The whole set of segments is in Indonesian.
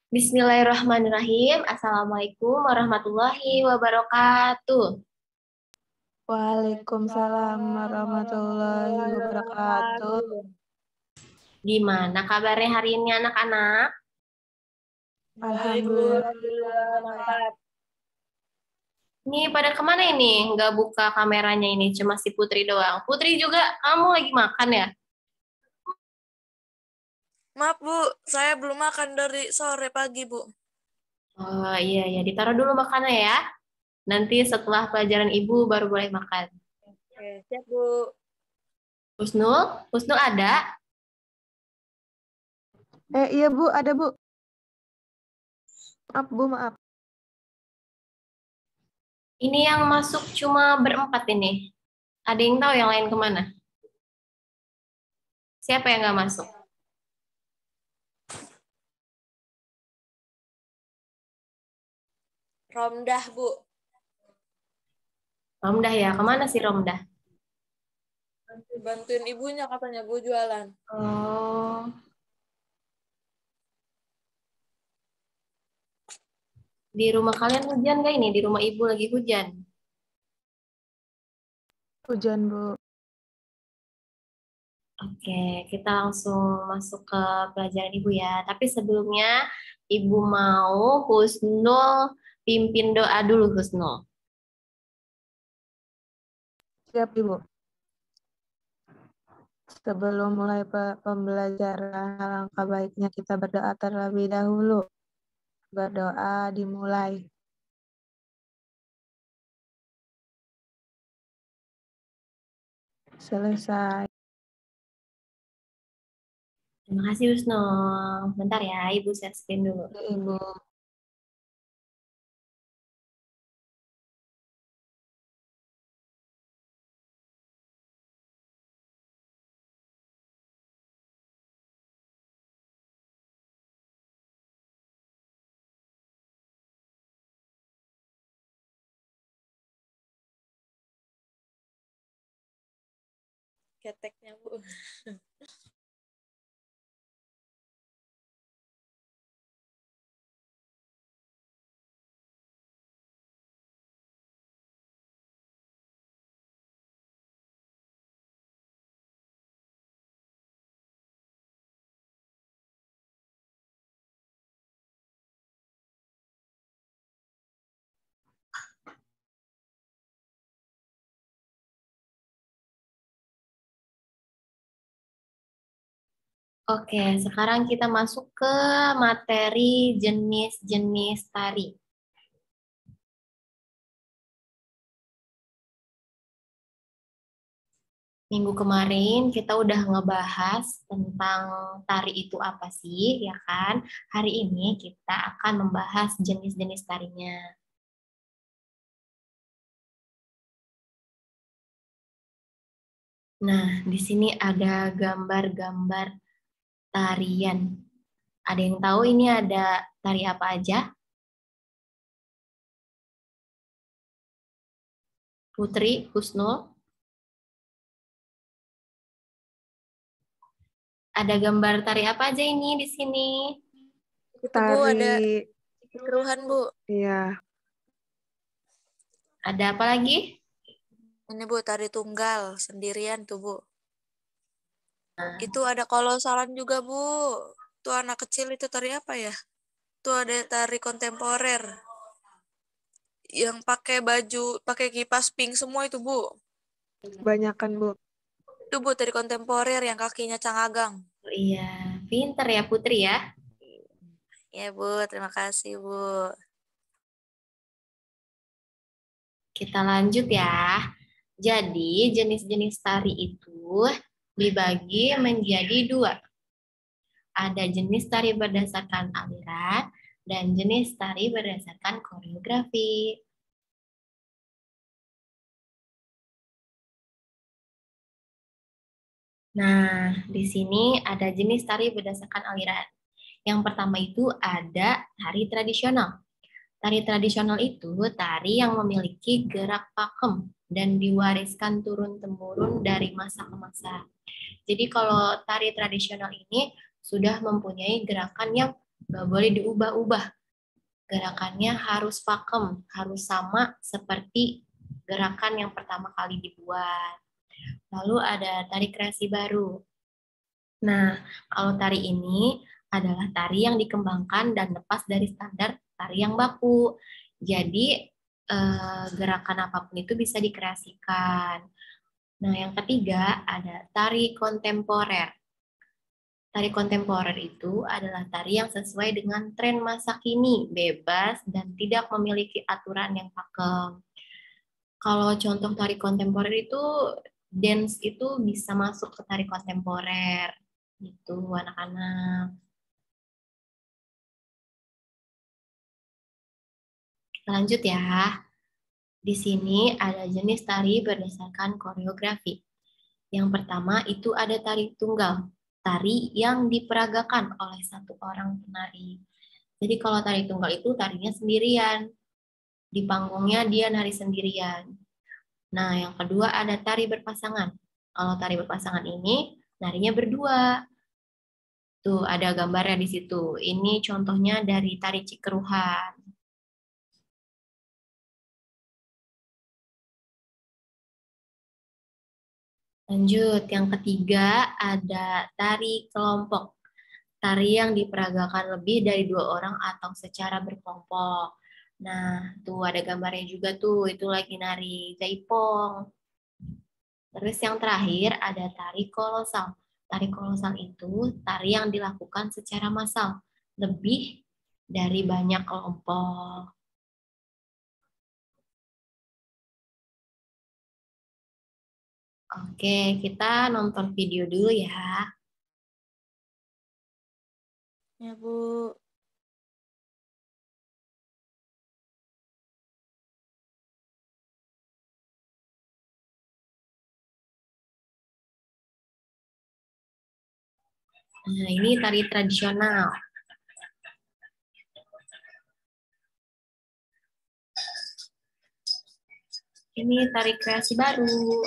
Bismillahirrahmanirrahim. Assalamualaikum warahmatullahi wabarakatuh. Waalaikumsalam warahmatullahi wabarakatuh. Gimana kabarnya hari ini anak-anak? Alhamdulillah. Ini pada kemana ini? Nggak buka kameranya ini, cuma si Putri doang. Putri juga, kamu lagi makan ya? Maaf Bu, saya belum makan dari sore pagi Bu. Oh iya, ya ditaruh dulu makannya ya. Nanti setelah pelajaran ibu baru boleh makan. Oke, siap Bu. Husnul, Husnul ada? Iya Bu, ada Bu. Maaf Bu, maaf. Ini yang masuk cuma berempat ini. Ada yang tahu yang lain kemana? Siapa yang nggak masuk? Romdah Bu. Romdah ya, kemana sih Romdah? Bantuin ibunya katanya Bu jualan. Oh. Di rumah kalian hujan nggak ini? Di rumah ibu lagi hujan. Hujan Bu. Oke, kita langsung masuk ke pelajaran ibu ya. Tapi sebelumnya ibu mau Husnul pimpin doa dulu Husnul. Siap Ibu. Sebelum mulai pembelajaran, alangkah baiknya kita berdoa terlebih dahulu. Berdoa dimulai. Selesai. Terima kasih Husnul. Bentar ya, ibu share screen dulu. Ibu. Keteknya Bu. Oke, sekarang kita masuk ke materi jenis-jenis tari. Minggu kemarin kita udah ngebahas tentang tari itu apa sih, ya kan? Hari ini kita akan membahas jenis-jenis tarinya. Nah, di sini ada gambar-gambar tarian. Ada yang tahu ini ada tari apa aja? Putri, Husnul? Ada gambar tari apa aja ini di sini? Itu Bu ada keruhan Bu. Iya. Ada apa lagi? Ini Bu tari tunggal sendirian tuh Bu. Itu ada kolosalan juga Bu. Tuh anak kecil itu tari apa ya? Tuh ada tari kontemporer. Yang pakai baju, pakai kipas pink semua itu Bu. Banyakan Bu. Itu Bu tari kontemporer yang kakinya cangagang. Oh, iya, pinter ya Putri ya. Ya Bu, terima kasih Bu. Kita lanjut ya. Jadi jenis-jenis tari itu dibagi menjadi dua. Ada jenis tari berdasarkan aliran dan jenis tari berdasarkan koreografi. Nah, di sini ada jenis tari berdasarkan aliran. Yang pertama itu ada tari tradisional. Tari tradisional itu tari yang memiliki gerak pakem dan diwariskan turun-temurun dari masa ke masa. Jadi kalau tari tradisional ini sudah mempunyai gerakan yang Nggak boleh diubah-ubah. Gerakannya harus pakem, harus sama seperti gerakan yang pertama kali dibuat. Lalu ada tari kreasi baru. Nah, kalau tari ini adalah tari yang dikembangkan dan lepas dari standar tari yang baku. Jadi, gerakan apapun itu bisa dikreasikan. Nah, yang ketiga ada tari kontemporer. Tari kontemporer itu adalah tari yang sesuai dengan tren masa kini, bebas, dan tidak memiliki aturan yang pakem. Kalau contoh tari kontemporer itu, dance itu bisa masuk ke tari kontemporer. Gitu, anak-anak. Kita lanjut ya. Di sini ada jenis tari berdasarkan koreografi. Yang pertama itu ada tari tunggal, tari yang diperagakan oleh satu orang penari. Jadi kalau tari tunggal itu tarinya sendirian, di panggungnya dia nari sendirian. Nah, yang kedua ada tari berpasangan. Kalau tari berpasangan ini narinya berdua. Tuh ada gambarnya di situ. Ini contohnya dari tari Cikeruhan. Lanjut, yang ketiga ada tari kelompok. Tari yang diperagakan lebih dari 2 orang atau secara berkelompok. Nah, tuh ada gambarnya juga tuh, itu lagi nari jaipong. Terus yang terakhir ada tari kolosal. Tari kolosal itu tari yang dilakukan secara massal, lebih dari banyak kelompok. Oke, kita nonton video dulu ya. Ya, Bu. Nah, ini tari tradisional. Ini tari kreasi baru.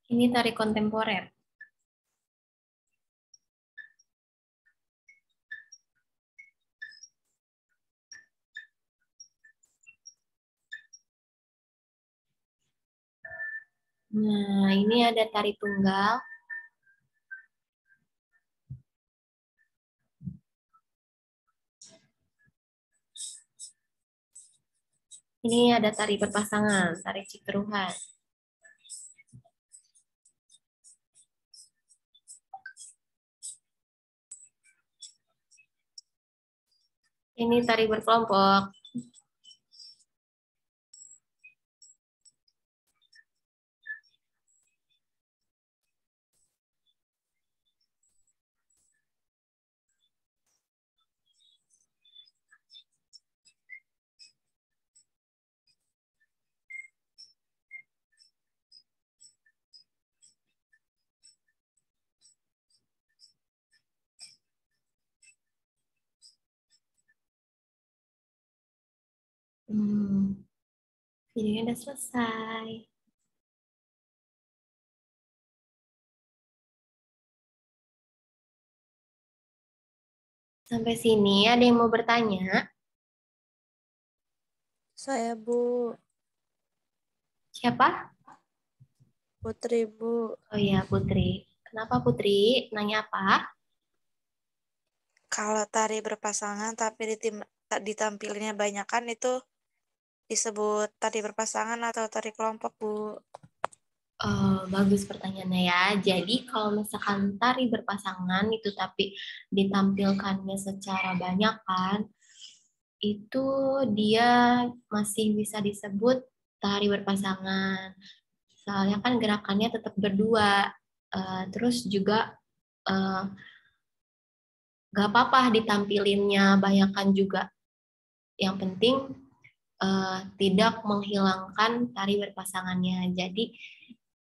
Ini tari kontemporer. Nah, ini ada tari tunggal. Ini ada tari berpasangan, tari Cikeruhan. Ini tari berkelompok. Videonya udah selesai. Sampai sini ada yang mau bertanya? Saya, Bu. Siapa? Putri, Bu. Oh iya, Putri. Kenapa Putri? Nanya apa? Kalau tari berpasangan tapi ditampilinnya banyakan itu disebut tari berpasangan atau tari kelompok, Bu? Bagus pertanyaannya ya. Jadi kalau misalkan tari berpasangan itu tapi ditampilkannya secara banyak kan, itu dia masih bisa disebut tari berpasangan. Soalnya kan gerakannya tetap berdua. Terus juga eh, gak apa-apa ditampilinnya banyakan juga. Yang penting tidak menghilangkan tari berpasangannya. Jadi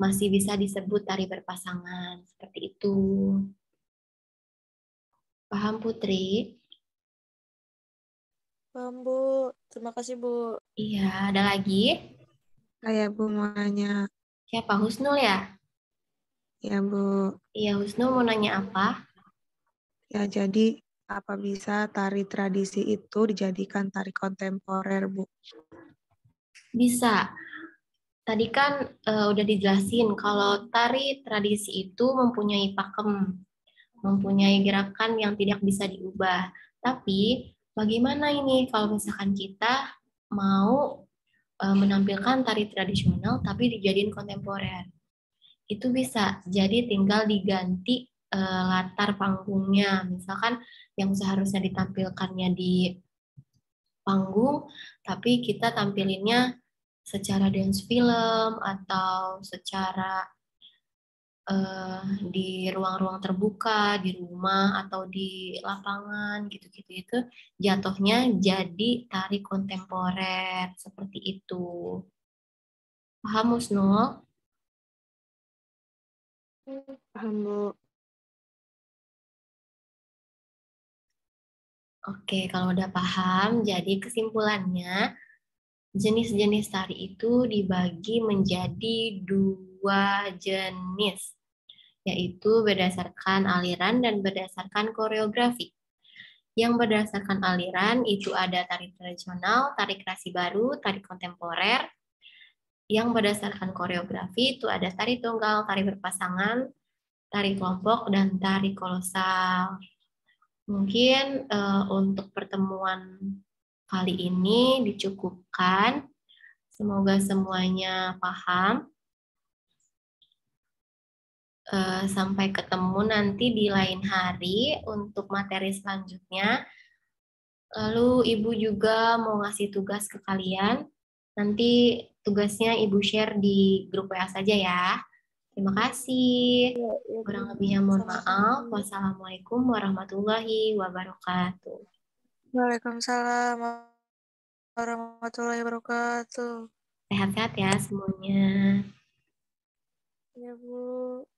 masih bisa disebut tari berpasangan. Seperti itu. Paham Putri? Paham, Bu. Terima kasih, Bu. Iya, ada lagi? Saya Bu mau nanya. Siapa? Husnul ya? Ya Bu, Iya, Husnul mau nanya apa? ya jadi apa bisa tari tradisi itu dijadikan tari kontemporer Bu? Bisa. Tadi kan udah dijelasin kalau tari tradisi itu mempunyai pakem, mempunyai gerakan yang tidak bisa diubah. Tapi bagaimana ini kalau misalkan kita mau menampilkan tari tradisional tapi dijadiin kontemporer? Itu bisa. Jadi tinggal diganti latar panggungnya. Misalkan yang seharusnya ditampilkannya di panggung, tapi kita tampilinnya secara dance film atau secara di ruang-ruang terbuka, di rumah atau di lapangan gitu-gitu itu jatuhnya jadi tari kontemporer seperti itu. Paham, Musnul? Paham Bu. Oke, kalau udah paham, jadi kesimpulannya jenis-jenis tari itu dibagi menjadi dua jenis, yaitu berdasarkan aliran dan berdasarkan koreografi. Yang berdasarkan aliran itu ada tari tradisional, tari kreasi baru, tari kontemporer. Yang berdasarkan koreografi itu ada tari tunggal, tari berpasangan, tari kelompok, dan tari kolosal. Mungkin untuk pertemuan kali ini dicukupkan. Semoga semuanya paham. Sampai ketemu nanti di lain hari untuk materi selanjutnya. Lalu Ibu juga mau ngasih tugas ke kalian. Nanti tugasnya Ibu share di grup WA saja ya. Terima kasih. Kurang lebihnya mohon maaf. Wassalamualaikum warahmatullahi wabarakatuh. Waalaikumsalam warahmatullahi wabarakatuh. Sehat-sehat ya semuanya. Ya, Bu.